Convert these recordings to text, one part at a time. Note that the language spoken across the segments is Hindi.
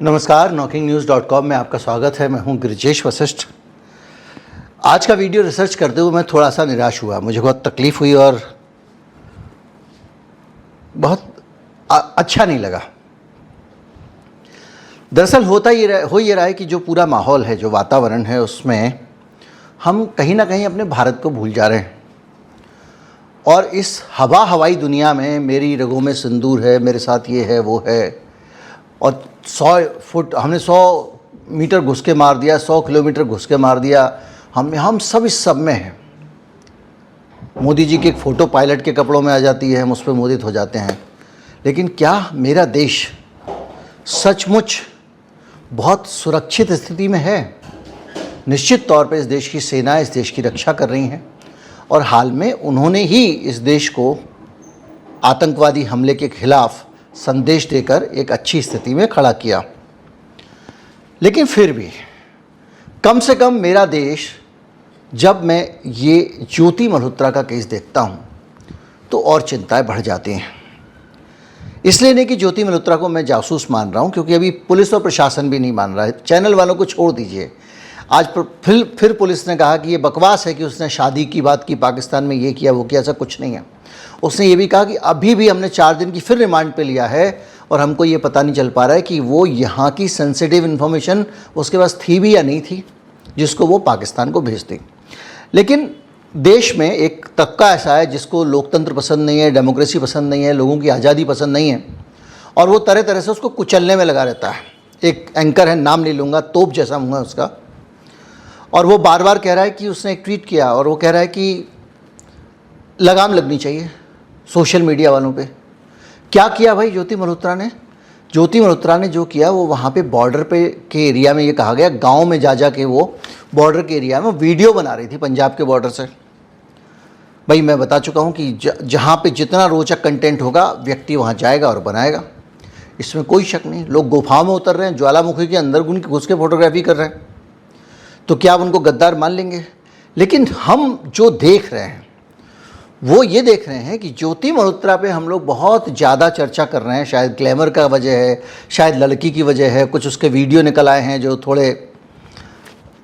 नमस्कार, knocking-news.com में आपका स्वागत है। मैं हूं गिरिजेश वशिष्ठ। आज का वीडियो रिसर्च करते हुए मैं थोड़ा सा निराश हुआ। मुझे बहुत तकलीफ़ हुई और बहुत अच्छा नहीं लगा। दरअसल हो ये रहा है कि जो पूरा माहौल है, जो वातावरण है, उसमें हम कहीं ना कहीं अपने भारत को भूल जा रहे हैं। और इस हवाई दुनिया में मेरी रगों में सिंदूर है, मेरे साथ ये है वो है, और 100 फुट हमने 100 मीटर घुस के मार दिया, 100 किलोमीटर घुस के मार दिया। हम सब इस सब में हैं। मोदी जी की एक फ़ोटो पायलट के कपड़ों में आ जाती है, हम उस पर मोदित हो जाते हैं। लेकिन क्या मेरा देश सचमुच बहुत सुरक्षित स्थिति में है? निश्चित तौर पे इस देश की सेनाएं इस देश की रक्षा कर रही हैं, और हाल में उन्होंने ही इस देश को आतंकवादी हमले के खिलाफ संदेश देकर एक अच्छी स्थिति में खड़ा किया। लेकिन फिर भी कम से कम मेरा देश, जब मैं ये ज्योति मल्होत्रा का केस देखता हूँ तो और चिंताएं बढ़ जाती हैं। इसलिए नहीं कि ज्योति मल्होत्रा को मैं जासूस मान रहा हूँ, क्योंकि अभी पुलिस और प्रशासन भी नहीं मान रहा है। चैनल वालों को छोड़ दीजिए। आज फिर पुलिस ने कहा कि ये बकवास है कि उसने शादी की बात की, पाकिस्तान में ये किया वो किया। ऐसा कुछ नहीं है। उसने ये भी कहा कि अभी भी हमने 4 दिन की फिर रिमांड पे लिया है और हमको ये पता नहीं चल पा रहा है कि वो यहाँ की सेंसिटिव इन्फॉर्मेशन उसके पास थी भी या नहीं थी, जिसको वो पाकिस्तान को भेज दी। लेकिन देश में एक तबका ऐसा है जिसको लोकतंत्र पसंद नहीं है, डेमोक्रेसी पसंद नहीं है, लोगों की आज़ादी पसंद नहीं है, और वो तरह तरह से उसको कुचलने में लगा रहता है। एक एंकर है, नाम नहीं लूँगा, तोप जैसा मुँह है उसका, और वो बार बार कह रहा है कि उसने एक ट्वीट किया और वो कह रहा है कि लगाम लगनी चाहिए सोशल मीडिया वालों पे। क्या किया भाई ज्योति मल्होत्रा ने? ज्योति मल्होत्रा ने जो किया वो वहाँ पे बॉर्डर पे के एरिया में, ये कहा गया गांव में जा के वो बॉर्डर के एरिया में वीडियो बना रही थी पंजाब के बॉर्डर से। भाई मैं बता चुका हूँ कि जहाँ पे जितना रोचक कंटेंट होगा व्यक्ति वहाँ जाएगा और बनाएगा, इसमें कोई शक नहीं। लोग गुफाओं में उतर रहे हैं, ज्वालामुखी के अंदर घुस के फोटोग्राफी कर रहे हैं, तो क्या आप उनको गद्दार मान लेंगे? लेकिन हम जो देख रहे हैं वो ये देख रहे हैं कि ज्योति मल्होत्रा पे हम लोग बहुत ज़्यादा चर्चा कर रहे हैं। शायद ग्लैमर का वजह है, शायद लड़की की वजह है, कुछ उसके वीडियो निकल आए हैं जो थोड़े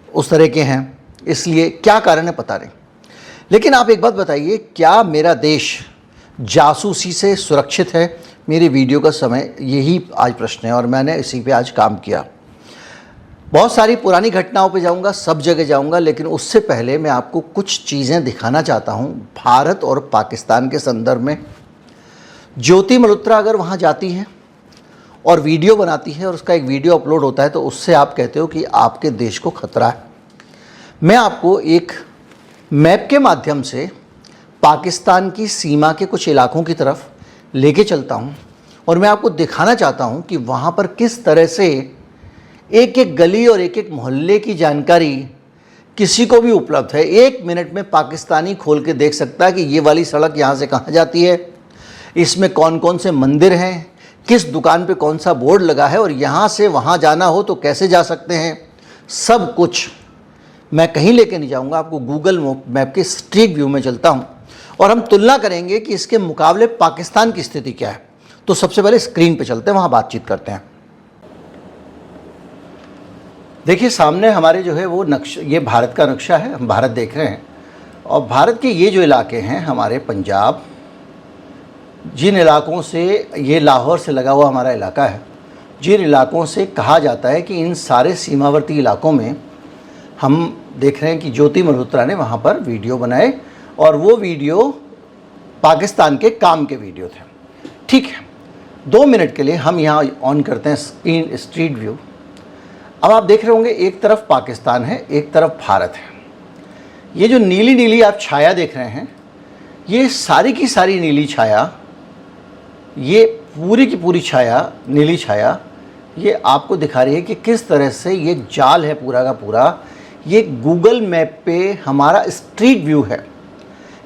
उस तरह के हैं, इसलिए क्या कारण है पता नहीं। लेकिन आप एक बात बताइए, क्या मेरा देश जासूसी से सुरक्षित है? मेरी वीडियो का समय यही आज प्रश्न है और मैंने इसी पे आज काम किया। बहुत सारी पुरानी घटनाओं पे जाऊंगा, सब जगह जाऊंगा, लेकिन उससे पहले मैं आपको कुछ चीज़ें दिखाना चाहता हूं भारत और पाकिस्तान के संदर्भ में। ज्योति मल्होत्रा अगर वहां जाती है और वीडियो बनाती है और उसका एक वीडियो अपलोड होता है, तो उससे आप कहते हो कि आपके देश को खतरा है। मैं आपको एक मैप के माध्यम से पाकिस्तान की सीमा के कुछ इलाकों की तरफ लेके चलता हूँ और मैं आपको दिखाना चाहता हूँ कि वहाँ पर किस तरह से एक एक गली और एक एक मोहल्ले की जानकारी किसी को भी उपलब्ध है। 1 मिनट में पाकिस्तानी खोल के देख सकता है कि ये वाली सड़क यहाँ से कहाँ जाती है, इसमें कौन कौन से मंदिर हैं, किस दुकान पे कौन सा बोर्ड लगा है, और यहाँ से वहाँ जाना हो तो कैसे जा सकते हैं। सब कुछ मैं कहीं लेके नहीं जाऊँगा, आपको गूगल मैप के स्ट्रीट व्यू में चलता हूँ और हम तुलना करेंगे कि इसके मुकाबले पाकिस्तान की स्थिति क्या है। तो सबसे पहले स्क्रीन पर चलते हैं, वहाँ बातचीत करते हैं। देखिए सामने हमारे जो है वो नक्शा, ये भारत का नक्शा है, हम भारत देख रहे हैं, और भारत के ये जो इलाके हैं हमारे पंजाब, जिन इलाकों से, ये लाहौर से लगा हुआ हमारा इलाका है, जिन इलाकों से कहा जाता है कि इन सारे सीमावर्ती इलाकों में हम देख रहे हैं कि ज्योति मल्होत्रा ने वहाँ पर वीडियो बनाए और वो वीडियो पाकिस्तान के काम के वीडियो थे। ठीक है, 2 मिनट के लिए हम यहाँ ऑन करते हैं स्ट्रीट व्यू। अब आप देख रहे होंगे एक तरफ पाकिस्तान है, एक तरफ भारत है। ये जो नीली नीली आप छाया देख रहे हैं, ये सारी की सारी नीली छाया, ये पूरी की पूरी छाया, नीली छाया, ये आपको दिखा रही है कि किस तरह से ये जाल है पूरा का पूरा। ये गूगल मैप पे हमारा स्ट्रीट व्यू है,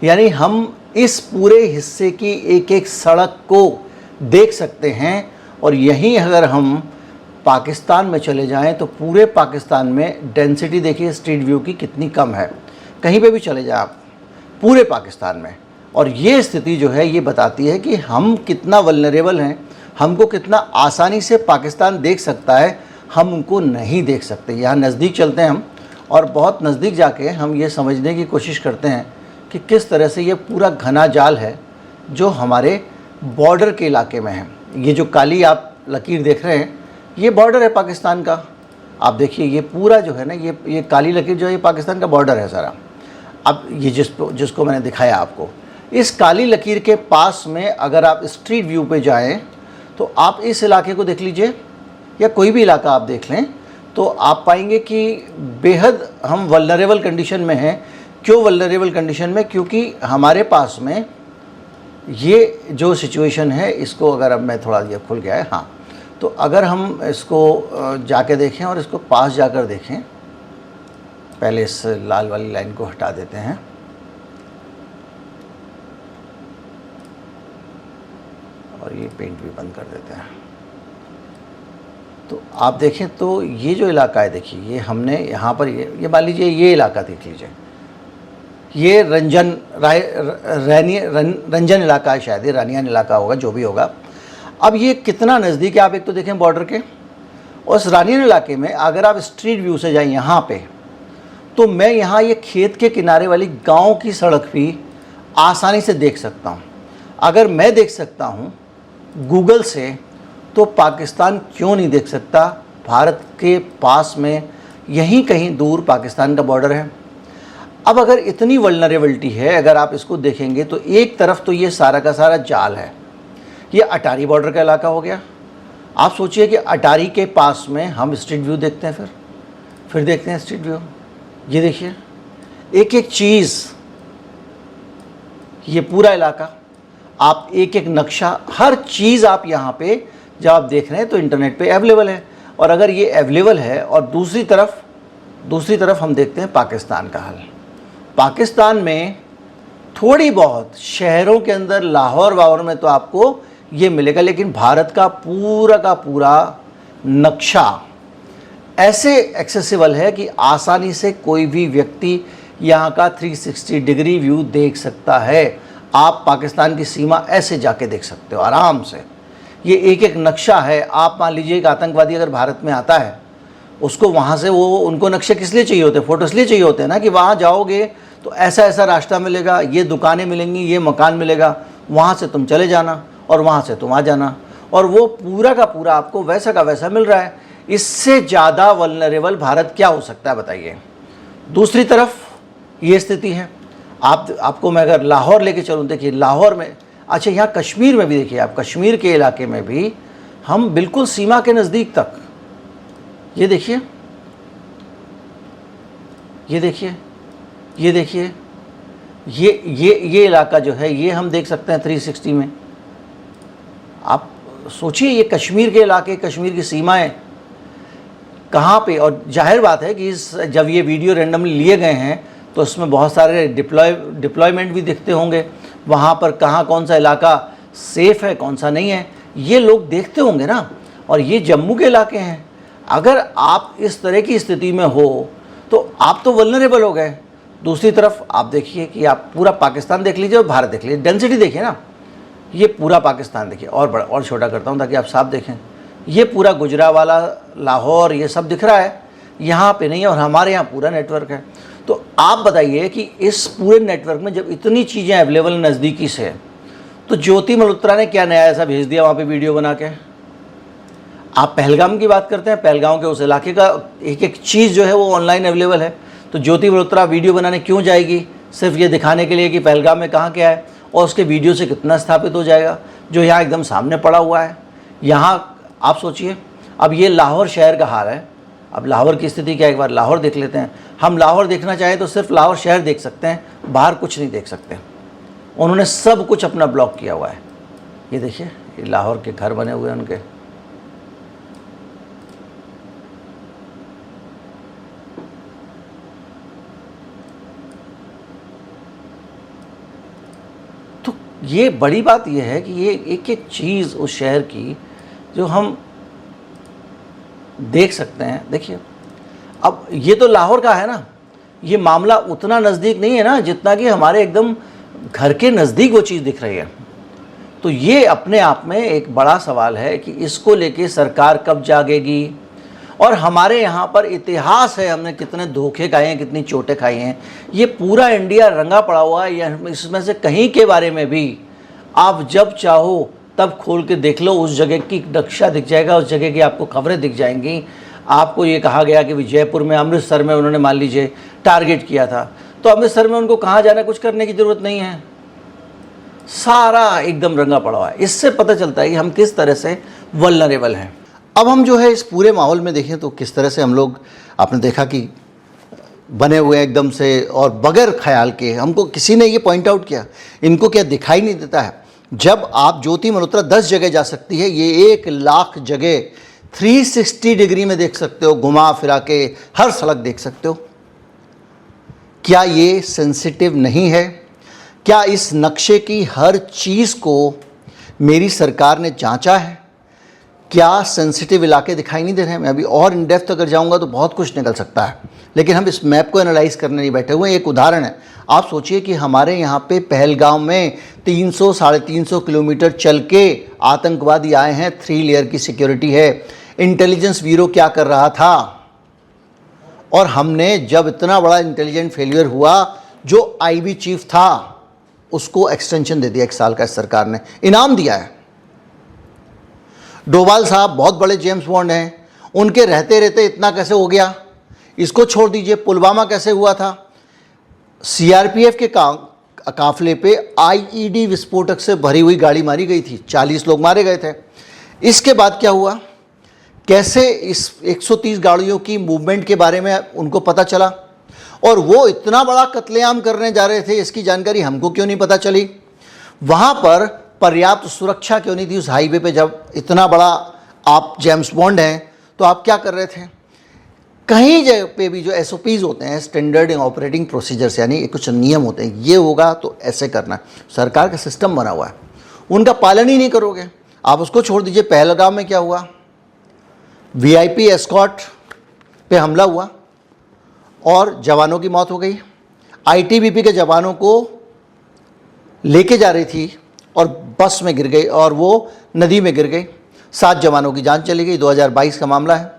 यानी हम इस पूरे हिस्से की एक एक सड़क को देख सकते हैं। और यहीं अगर हम पाकिस्तान में चले जाएं तो पूरे पाकिस्तान में डेंसिटी देखिए स्ट्रीट व्यू की कितनी कम है। कहीं पे भी चले जाएं आप पूरे पाकिस्तान में, और ये स्थिति जो है ये बताती है कि हम कितना वल्नरेबल हैं हमको कितना आसानी से पाकिस्तान देख सकता है, हम उनको नहीं देख सकते। यहाँ नज़दीक चलते हैं हम, और बहुत नज़दीक जाके हम ये समझने की कोशिश करते हैं कि किस तरह से ये पूरा घना जाल है जो हमारे बॉर्डर के इलाके में है। ये जो काली आप लकीर देख रहे हैं, ये बॉर्डर है पाकिस्तान का। आप देखिए ये पूरा जो है ना, ये काली लकीर जो है, ये पाकिस्तान का बॉर्डर है सारा। अब ये जिसको मैंने दिखाया आपको, इस काली लकीर के पास में अगर आप स्ट्रीट व्यू पे जाएं तो आप इस इलाके को देख लीजिए, या कोई भी इलाका आप देख लें, तो आप पाएंगे कि बेहद हम वल्नरेबल कंडीशन में हैं। क्यों वल्नरेबल कंडीशन में? क्योंकि हमारे पास में ये जो सिचुएशन है, इसको अगर अब मैं थोड़ा, ये खुल गया है, हाँ, तो अगर हम इसको जाके देखें और इसको पास जाकर देखें, पहले इस लाल वाली लाइन को हटा देते हैं, और ये पेंट भी बंद कर देते हैं, तो आप देखें तो ये जो इलाका है, देखिए ये हमने यहाँ पर ये मान लीजिए ये इलाका देख लीजिए, ये रंजन इलाका है, शायद ये रानियान इलाका होगा, जो भी होगा। अब ये कितना नज़दीक है, आप एक तो देखें बॉर्डर के, और उस रानियान इलाके में अगर आप स्ट्रीट व्यू से जाएं यहाँ पे, तो मैं यहाँ ये खेत के किनारे वाली गांव की सड़क भी आसानी से देख सकता हूँ। अगर मैं देख सकता हूँ गूगल से, तो पाकिस्तान क्यों नहीं देख सकता? भारत के पास में यहीं कहीं दूर पाकिस्तान का बॉर्डर है। अब अगर इतनी वल्नरेबिलिटी है, अगर आप इसको देखेंगे तो एक तरफ तो ये सारा का सारा जाल है, ये अटारी बॉर्डर का इलाका हो गया। आप सोचिए कि अटारी के पास में हम स्ट्रीट व्यू देखते हैं, फिर देखते हैं स्ट्रीट व्यू, ये देखिए एक एक चीज़, ये पूरा इलाका, आप एक एक नक्शा, हर चीज़ आप यहाँ पे जब आप देख रहे हैं तो इंटरनेट पे अवेलेबल है। और अगर ये अवेलेबल है, और दूसरी तरफ हम देखते हैं पाकिस्तान का हाल। पाकिस्तान में थोड़ी बहुत शहरों के अंदर, लाहौर वाहौर में तो आपको ये मिलेगा, लेकिन भारत का पूरा नक्शा ऐसे एक्सेसिबल है कि आसानी से कोई भी व्यक्ति यहाँ का 360 डिग्री व्यू देख सकता है। आप पाकिस्तान की सीमा ऐसे जाके देख सकते हो आराम से। ये एक एक नक्शा है। आप मान लीजिए एक आतंकवादी अगर भारत में आता है, उसको वहाँ से उनको नक्शे किस लिए चाहिए होते हैं? फ़ोटो इसलिए चाहिए होते हैं ना कि वहाँ जाओगे तो ऐसा ऐसा रास्ता मिलेगा, ये दुकानें मिलेंगी, ये मकान मिलेगा, वहाँ से तुम चले जाना और वहाँ से तुम आ जाना, और वो पूरा का पूरा आपको वैसा का वैसा मिल रहा है। इससे ज़्यादा वल्नरेबल भारत क्या हो सकता है बताइए? दूसरी तरफ ये स्थिति है। आपको मैं अगर लाहौर लेके चलूँ, देखिए लाहौर में, अच्छा यहाँ कश्मीर में भी देखिए, आप कश्मीर के इलाके में भी हम बिल्कुल सीमा के नज़दीक तक, ये देखिए, ये देखिए, ये देखिए, ये इलाका जो है, ये हम देख सकते हैं 360 में। आप सोचिए ये कश्मीर के इलाके, कश्मीर की सीमाएं कहाँ पे, और जाहिर बात है कि जब ये वीडियो रैंडमली लिए गए हैं तो उसमें बहुत सारे डिप्लॉयमेंट भी दिखते होंगे, वहाँ पर कहाँ कौन सा इलाका सेफ़ है, कौन सा नहीं है, ये लोग देखते होंगे ना। और ये जम्मू के इलाके हैं। अगर आप इस तरह की स्थिति में हो तो आप तो वल्नरेबल हो गए। दूसरी तरफ आप देखिए कि आप पूरा पाकिस्तान देख लीजिए और भारत देख लीजिए, डेंसिटी देखिए ना, ये पूरा पाकिस्तान देखिए, और बड़ा और छोटा करता हूँ ताकि आप साफ देखें, ये पूरा गुजरावाला, लाहौर, ये सब दिख रहा है, यहाँ पे नहीं है, और हमारे यहाँ पूरा नेटवर्क है। तो आप बताइए कि इस पूरे नेटवर्क में जब इतनी चीज़ें अवेलेबल नज़दीकी से, तो ज्योति मल्होत्रा ने क्या नया ऐसा भेज दिया वहाँ पे वीडियो बना के? आप पहलगाम की बात करते हैं, पहलगाम के उस इलाके का एक एक चीज़ जो है वो ऑनलाइन अवेलेबल है, तो ज्योति मल्होत्रा वीडियो बनाने क्यों जाएगी? सिर्फ ये दिखाने के लिए कि पहलगाम में कहाँ क्या है, और उसके वीडियो से कितना स्थापित हो जाएगा, जो यहाँ एकदम सामने पड़ा हुआ है। यहाँ आप सोचिए, अब ये लाहौर शहर का हाल है। अब लाहौर की स्थिति क्या है, एक बार लाहौर देख लेते हैं। हम लाहौर देखना चाहें तो सिर्फ लाहौर शहर देख सकते हैं, बाहर कुछ नहीं देख सकते। उन्होंने सब कुछ अपना ब्लॉक किया हुआ है। ये देखिए, ये लाहौर के घर बने हुए हैं उनके। तो ये बड़ी बात ये है कि ये एक एक चीज़ उस शहर की जो हम देख सकते हैं। देखिए, अब ये तो लाहौर का है ना, ये मामला उतना नज़दीक नहीं है ना जितना कि हमारे एकदम घर के नज़दीक वो चीज़ दिख रही है। तो ये अपने आप में एक बड़ा सवाल है कि इसको लेके सरकार कब जागेगी। और हमारे यहाँ पर इतिहास है, हमने कितने धोखे खाए हैं, कितनी चोटें खाई हैं। ये पूरा इंडिया रंगा पड़ा हुआ है। इसमें से कहीं के बारे में भी आप जब चाहो तब खोल के देख लो, उस जगह की नक्शा दिख जाएगा, उस जगह की आपको खबरें दिख जाएंगी। आपको ये कहा गया कि जयपुर में, अमृतसर में उन्होंने मान लीजिए टारगेट किया था, तो अमृतसर में उनको कहाँ जाना, कुछ करने की ज़रूरत नहीं है, सारा एकदम रंगा पड़ा हुआ है। इससे पता चलता है कि हम किस तरह से वल्नरेबल हैं। अब हम जो है इस पूरे माहौल में देखें तो किस तरह से हम लोग, आपने देखा कि बने हुए हैं एकदम से और बगैर ख्याल के। हमको किसी ने ये पॉइंट आउट किया, इनको क्या दिखाई नहीं देता है। जब आप ज्योति मल्होत्रा 10 जगह जा सकती है, ये 1 लाख जगह 360 डिग्री में देख सकते हो, घुमा फिरा के हर सड़क देख सकते हो। क्या ये सेंसिटिव नहीं है? क्या इस नक्शे की हर चीज़ को मेरी सरकार ने जांचा है? क्या सेंसिटिव इलाके दिखाई नहीं दे रहे हैं? मैं अभी और इन डेप्थ अगर जाऊंगा तो बहुत कुछ निकल सकता है, लेकिन हम इस मैप को एनालाइज करने नहीं बैठे हुए हैं। एक उदाहरण है, आप सोचिए कि हमारे यहाँ पे पहलगाम में 300 साढ़े 300 किलोमीटर चल के आतंकवादी आए हैं, 3 लेयर की सिक्योरिटी है। इंटेलिजेंस ब्यूरो क्या कर रहा था? और हमने जब इतना बड़ा इंटेलिजेंट फेलियर हुआ, जो आईबी चीफ था उसको एक्सटेंशन दे दिया 1 साल का, इस सरकार ने इनाम दिया है। डोभाल साहब बहुत बड़े जेम्स बॉन्ड हैं, उनके रहते रहते इतना कैसे हो गया? इसको छोड़ दीजिए, पुलवामा कैसे हुआ था? सीआरपीएफ के काफिले पे आईईडी विस्फोटक से भरी हुई गाड़ी मारी गई थी, 40 लोग मारे गए थे। इसके बाद क्या हुआ? कैसे इस 130 गाड़ियों की मूवमेंट के बारे में उनको पता चला, और वो इतना बड़ा कत्लेआम करने जा रहे थे, इसकी जानकारी हमको क्यों नहीं पता चली? वहाँ पर पर्याप्त सुरक्षा क्यों नहीं थी उस हाईवे पे? जब इतना बड़ा आप जेम्स बॉन्ड हैं तो आप क्या कर रहे थे? कहीं जगह पे भी जो एसओपीज़ होते हैं, स्टैंडर्ड ऑपरेटिंग प्रोसीजर्स, यानी कुछ नियम होते हैं, ये होगा तो ऐसे करना है, सरकार का सिस्टम बना हुआ है, उनका पालन ही नहीं करोगे। आप उसको छोड़ दीजिए, पहलगाम में क्या हुआ? वीआईपी एस्कॉर्ट पे हमला हुआ और जवानों की मौत हो गई। आईटीबीपी के जवानों को लेके जा रही थी और बस में गिर गई और वो नदी में गिर गई, 7 जवानों की जान चली गई। 2022 का मामला है।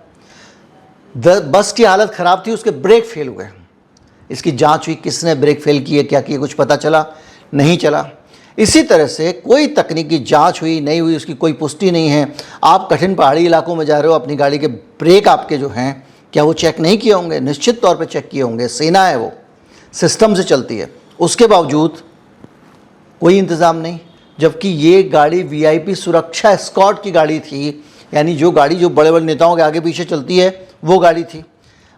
बस की हालत ख़राब थी, उसके ब्रेक फेल हुए। इसकी जांच हुई, किसने ब्रेक फेल किए, क्या किए, कुछ पता चला नहीं चला। इसी तरह से कोई तकनीकी जांच हुई नहीं हुई, उसकी कोई पुष्टि नहीं है। आप कठिन पहाड़ी इलाकों में जा रहे हो, अपनी गाड़ी के ब्रेक आपके जो हैं, क्या वो चेक नहीं किए होंगे? निश्चित तौर पे चेक किए होंगे। सेना है, वो सिस्टम से चलती है, उसके बावजूद कोई इंतज़ाम नहीं। जबकि ये गाड़ी वीआईपी सुरक्षा एस्कॉर्ट की गाड़ी थी, यानी जो गाड़ी जो बड़े बड़े नेताओं के आगे पीछे चलती है वो गाड़ी थी।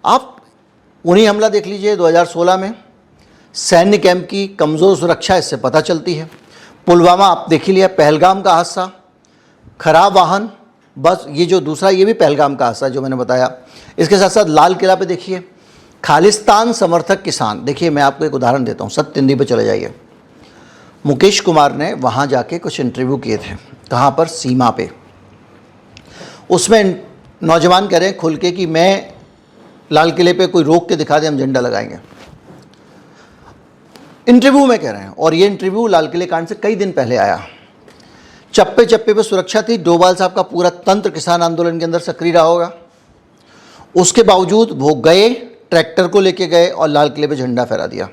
आप उन्हीं हमला देख लीजिए 2016 में, सैन्य कैंप की कमज़ोर सुरक्षा इससे पता चलती है। पुलवामा आप देख ही लिया, पहलगाम का हादसा, खराब वाहन, बस ये जो दूसरा, ये भी पहलगाम का हादसा जो मैंने बताया। इसके साथ साथ लाल किला पे देखिए, खालिस्तान समर्थक किसान। देखिए मैं आपको एक उदाहरण देता हूँ, सत्य हिंदी पे चले जाइए। मुकेश कुमार ने वहाँ जाके कुछ इंटरव्यू किए थे, कहाँ पर? सीमा पे। उसमें नौजवान कह रहे हैं खुल के कि मैं लाल किले पे कोई रोक के दिखा दे, हम झंडा लगाएंगे। इंटरव्यू में कह रहे हैं, और ये इंटरव्यू लाल किले कांड से कई दिन पहले आया। चप्पे चप्पे पे सुरक्षा थी, डोभाल साहब का पूरा तंत्र किसान आंदोलन के अंदर सक्रिय रहा होगा। उसके बावजूद वो गए, ट्रैक्टर को लेके गए और लाल किले पे झंडा फहरा दिया।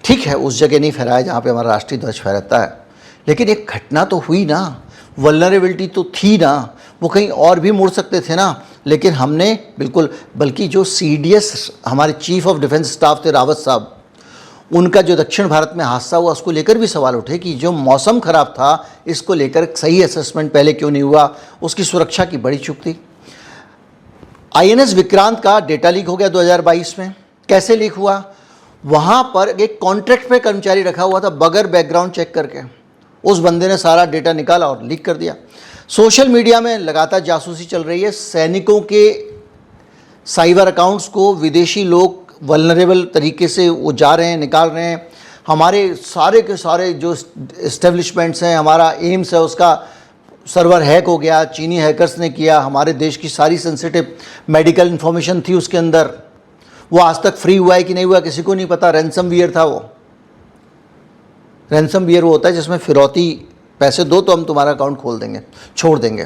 ठीक है, उस जगह नहीं फहराया जहाँ पे हमारा राष्ट्रीय ध्वज फहराता है, लेकिन एक घटना तो हुई ना, वल्नरेबिलिटी तो थी ना, वो कहीं और भी मुड़ सकते थे ना। लेकिन हमने बिल्कुल, बल्कि जो सीडीएस हमारे चीफ ऑफ डिफेंस स्टाफ थे रावत साहब, उनका जो दक्षिण भारत में हादसा हुआ उसको लेकर भी सवाल उठे कि जो मौसम ख़राब था, इसको लेकर सही असेसमेंट पहले क्यों नहीं हुआ, उसकी सुरक्षा की बड़ी चूक थी। आईएनएस विक्रांत का डेटा लीक हो गया 2022 में। कैसे लीक हुआ? वहाँ पर एक कॉन्ट्रैक्ट पे कर्मचारी रखा हुआ था, बगैर बैकग्राउंड चेक करके उस बंदे ने सारा डेटा निकाला और लीक कर दिया। सोशल मीडिया में लगातार जासूसी चल रही है, सैनिकों के साइबर अकाउंट्स को विदेशी लोग वल्नरेबल तरीके से वो जा रहे हैं, निकाल रहे हैं। हमारे सारे के सारे जो इस्टेब्लिशमेंट्स हैं, हमारा एम्स है, उसका सर्वर हैक हो गया, चीनी हैकर्स ने किया। हमारे देश की सारी सेंसिटिव मेडिकल इन्फॉर्मेशन थी उसके अंदर, वो आज तक फ्री हुआ है कि नहीं हुआ किसी को नहीं पता। रैंसमवेयर था वो। रैंसमवेयर वो होता है जिसमें फिरौती पैसे दो तो हम तुम्हारा अकाउंट खोल देंगे, छोड़ देंगे।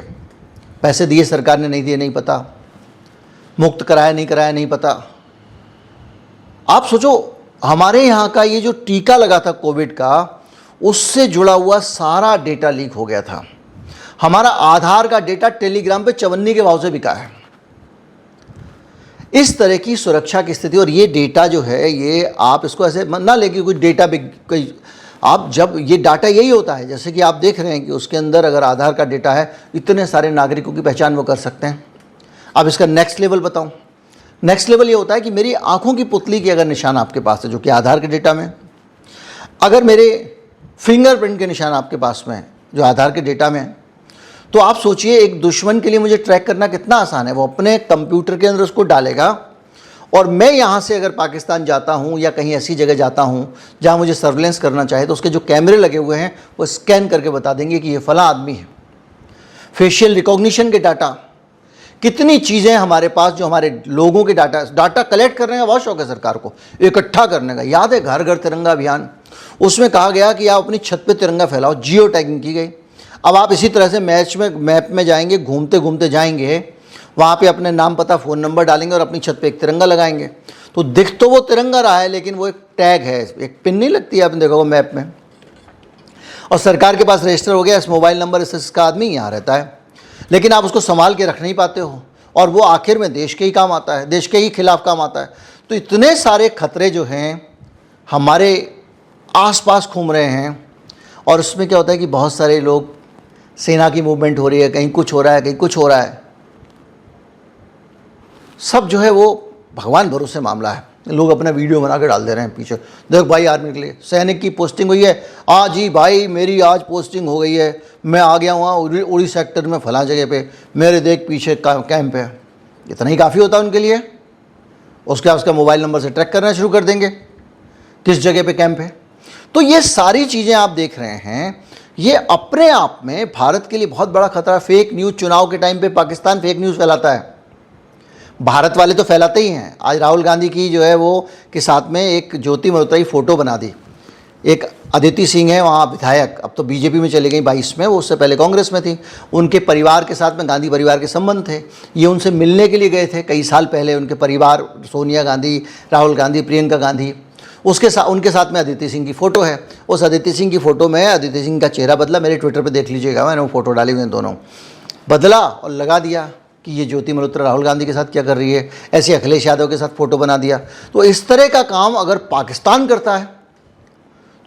पैसे दिए सरकार ने, नहीं दिए नहीं पता, मुक्त कराया नहीं कराया नहीं पता। आप सोचो, हमारे यहाँ का ये जो टीका लगा था कोविड का, उससे जुड़ा हुआ सारा डेटा लीक हो गया था। हमारा आधार का डेटा टेलीग्राम पे चवन्नी के भाव से बिका है। इस तरह की सुरक्षा की स्थिति, और ये डेटा जो है, ये आप इसको ऐसे ना लेके कोई डेटा कोई, आप जब ये डाटा यही होता है, जैसे कि आप देख रहे हैं कि उसके अंदर अगर आधार का डेटा है, इतने सारे नागरिकों की पहचान वो कर सकते हैं। अब इसका नेक्स्ट लेवल बताऊं, नेक्स्ट लेवल ये होता है कि मेरी आंखों की पुतली के अगर निशान आपके पास है, जो कि आधार के डेटा में, अगर मेरे फिंगरप्रिंट के निशान आपके पास में है, जो आधार के डेटा में है, तो आप सोचिए एक दुश्मन के लिए मुझे ट्रैक करना कितना आसान है। वो अपने कंप्यूटर के अंदर उसको डालेगा, और मैं यहाँ से अगर पाकिस्तान जाता हूँ या कहीं ऐसी जगह जाता हूँ जहाँ मुझे सर्विलेंस करना चाहे, तो उसके जो कैमरे लगे हुए हैं वो स्कैन करके बता देंगे कि ये फला आदमी है। फेशियल रिकॉग्निशन के डाटा, कितनी चीज़ें हमारे पास, जो हमारे लोगों के डाटा कलेक्ट करने का बहुत शौक है सरकार को, इकट्ठा करने का। याद है घर घर तिरंगा अभियान, उसमें कहा गया कि आप अपनी छत पे तिरंगा फैलाओ, जियो टैगिंग की गई। अब आप इसी तरह से मैप में जाएंगे, घूमते घूमते जाएंगे, वहाँ पे अपने नाम पता फ़ोन नंबर डालेंगे और अपनी छत पे एक तिरंगा लगाएंगे, तो दिख तो वो तिरंगा रहा है, लेकिन वो एक टैग है, एक पिन नहीं लगती है, आपने देखा वो मैप में। और सरकार के पास रजिस्टर हो गया, इस मोबाइल नंबर इसका आदमी यहाँ रहता है, लेकिन आप उसको संभाल के रख नहीं पाते हो, और वो आखिर में देश के ही काम आता है, देश के ही खिलाफ काम आता है। तो इतने सारे खतरे जो हैं हमारे आसपास घूम रहे हैं, और उसमें क्या होता है कि बहुत सारे लोग, सेना की मूवमेंट हो रही है, कहीं कुछ हो रहा है, कहीं कुछ हो रहा है, सब जो है वो भगवान भरोसे मामला है। लोग अपना वीडियो बना के डाल दे रहे हैं पीछे, देख भाई आर्मी के लिए सैनिक की पोस्टिंग हुई है आज ही, भाई मेरी आज पोस्टिंग हो गई है, मैं आ गया वहाँ उड़ी सेक्टर में फला जगह पे, मेरे देख पीछे कैंप है। इतना ही काफ़ी होता है उनके लिए। उसके बाद उसका मोबाइल नंबर से ट्रैक करना शुरू कर देंगे किस जगह पे कैंप है। तो ये सारी चीज़ें आप देख रहे हैं, ये अपने आप में भारत के लिए बहुत बड़ा खतरा। फेक न्यूज़, चुनाव के टाइम पे पाकिस्तान फेक न्यूज़ फैलाता है, भारत वाले तो फैलाते ही हैं। आज राहुल गांधी की जो है वो के साथ में एक ज्योति मल्होत्रा की फ़ोटो बना दी, एक अदिति सिंह है वहाँ विधायक, अब तो बीजेपी में चली गई 22 में, वो उससे पहले कांग्रेस में थी। उनके परिवार के साथ में गांधी परिवार के संबंध थे, ये उनसे मिलने के लिए गए थे कई साल पहले, उनके परिवार, सोनिया गांधी, राहुल गांधी, प्रियंका गांधी, उनके साथ में अदिति सिंह की फ़ोटो है। उस अदिति सिंह की फ़ोटो में अदिति सिंह का चेहरा बदला, मेरे ट्विटर पर देख लीजिएगा, मैंने वो फ़ोटो डाली हुई, दोनों बदला और लगा दिया कि ये ज्योति मल्होत्रा राहुल गांधी के साथ क्या कर रही है, ऐसे अखिलेश यादव के साथ फ़ोटो बना दिया। तो इस तरह का काम अगर पाकिस्तान करता है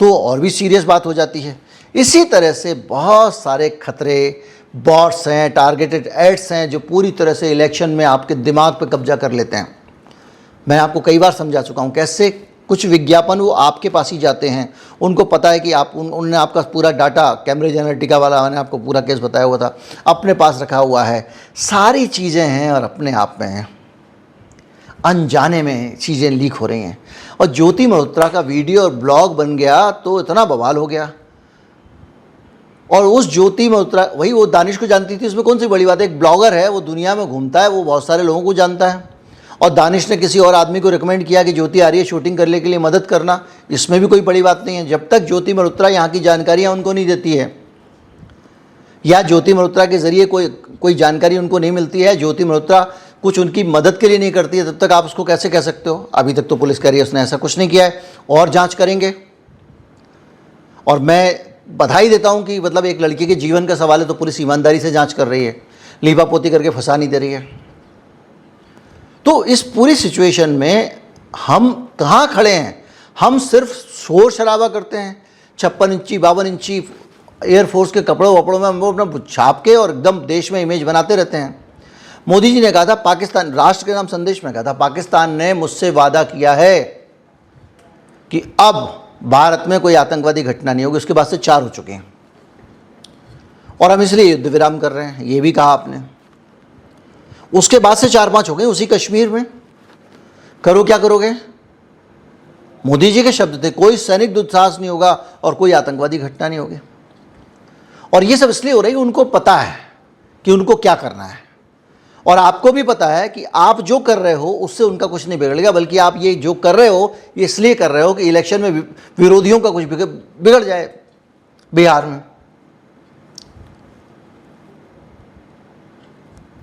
तो और भी सीरियस बात हो जाती है। इसी तरह से बहुत सारे खतरे, बॉट्स हैं, टारगेटेड एड्स हैं, जो पूरी तरह से इलेक्शन में आपके दिमाग पे कब्जा कर लेते हैं। मैं आपको कई बार समझा चुका हूँ कैसे कुछ विज्ञापन वो आपके पास ही जाते हैं, उनको पता है कि आप उन्होंने आपका पूरा डाटा, कैम्ब्रिज एनालिटिका वाला मैंने आपको पूरा केस बताया हुआ था, अपने पास रखा हुआ है, सारी चीज़ें हैं और अपने आप में हैं, अनजाने में चीज़ें लीक हो रही हैं। और ज्योति मल्होत्रा का वीडियो और ब्लॉग बन गया तो इतना बवाल हो गया। और उस ज्योति मल्होत्रा, वही वो दानिश को जानती थी, उसमें कौन सी बड़ी बात है, एक ब्लॉगर है, वो दुनिया में घूमता है, वो बहुत सारे लोगों को जानता है, और दानिश ने किसी और आदमी को रिकमेंड किया कि ज्योति आ रही है शूटिंग करने के लिए, मदद करना, इसमें भी कोई बड़ी बात नहीं है। जब तक ज्योति मल्होत्रा यहाँ की जानकारियाँ उनको नहीं देती है, या ज्योति मल्होत्रा के ज़रिए कोई जानकारी उनको नहीं मिलती है, ज्योति मल्होत्रा कुछ उनकी मदद के लिए नहीं करती है, तब तक आप उसको कैसे कह सकते हो। अभी तक तो पुलिस कह रही है उसने ऐसा कुछ नहीं किया है, और जांच करेंगे। और मैं बधाई देता हूं कि मतलब एक लड़की के जीवन का सवाल है तो पुलिस ईमानदारी से जांच कर रही है, लीपापोती करके फंसा नहीं दे रही है। तो इस पूरी सिचुएशन में हम कहाँ खड़े हैं? हम सिर्फ शोर शराबा करते हैं, 56 इंची 52 इंची एयरफोर्स के कपड़ों वपड़ों में हम वो अपना छाप के और एकदम देश में इमेज बनाते रहते हैं। मोदी जी ने कहा था, पाकिस्तान राष्ट्र के नाम संदेश में कहा था, पाकिस्तान ने मुझसे वादा किया है कि अब भारत में कोई आतंकवादी घटना नहीं होगी। उसके बाद से 4 हो चुके हैं और हम इसलिए युद्ध विराम कर रहे हैं, ये भी कहा आपने। उसके बाद से 4-5 हो गए उसी कश्मीर में। करो क्या करोगे? मोदी जी के शब्द थे, कोई सैनिक दुस्साहस नहीं होगा और कोई आतंकवादी घटना नहीं होगी। और ये सब इसलिए हो रही है, उनको पता है कि उनको क्या करना है, और आपको भी पता है कि आप जो कर रहे हो उससे उनका कुछ नहीं बिगड़ेगा, बल्कि आप ये जो कर रहे हो ये इसलिए कर रहे हो कि इलेक्शन में विरोधियों का कुछ बिगड़ जाए बिहार में।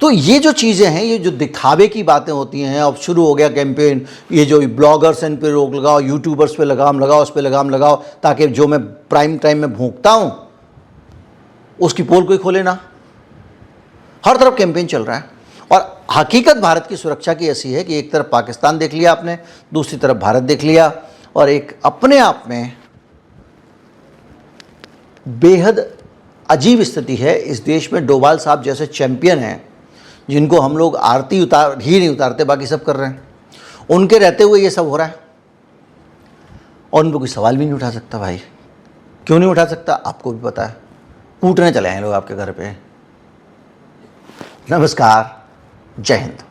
तो ये जो चीज़ें हैं, ये जो दिखावे की बातें होती हैं, अब शुरू हो गया कैंपेन, ये जो ब्लॉगर्स हैं इन पे रोक लगाओ, यूट्यूबर्स पे लगाम लगाओ, उस पे लगाम लगाओ, ताकि जो मैं प्राइम टाइम में भूखता हूँ उसकी पोल कोई खोले ना। हर तरफ कैंपेन चल रहा है। और हकीकत भारत की सुरक्षा की ऐसी है कि एक तरफ पाकिस्तान देख लिया आपने, दूसरी तरफ भारत देख लिया, और एक अपने आप में बेहद अजीब स्थिति है। इस देश में डोभाल साहब जैसे चैंपियन हैं, जिनको हम लोग आरती उतार ही नहीं उतारते, बाकी सब कर रहे हैं, उनके रहते हुए ये सब हो रहा है। और उन पर कोई सवाल भी नहीं उठा सकता। भाई क्यों नहीं उठा सकता? आपको भी पता है, कूटने चले हैं लोग आपके घर पे। नमस्कार, जय हिंद।